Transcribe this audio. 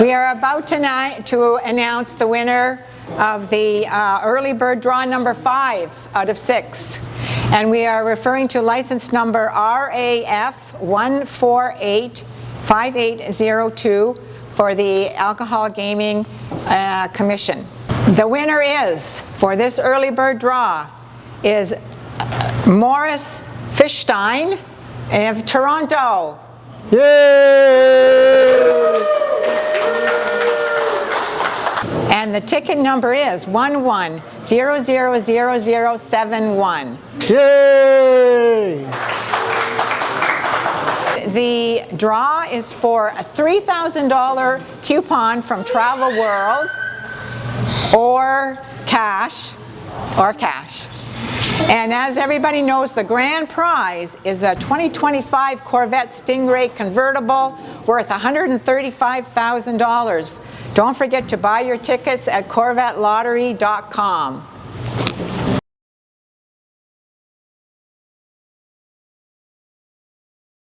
We are about tonight to announce the winner of the early bird draw number 5 out of 6. And we are referring to license number RAF 1485802 for the Alcohol Gaming Commission. The winner is, for this early bird draw, is Morris Fischtein of Toronto. Yay! And the ticket number is 11000071. Yay! The draw is for a $3,000 coupon from Travelworld or cash. And as everybody knows, the grand prize is a 2025 Corvette Stingray convertible worth $135,000. Don't forget to buy your tickets at CorvetteLottery.com.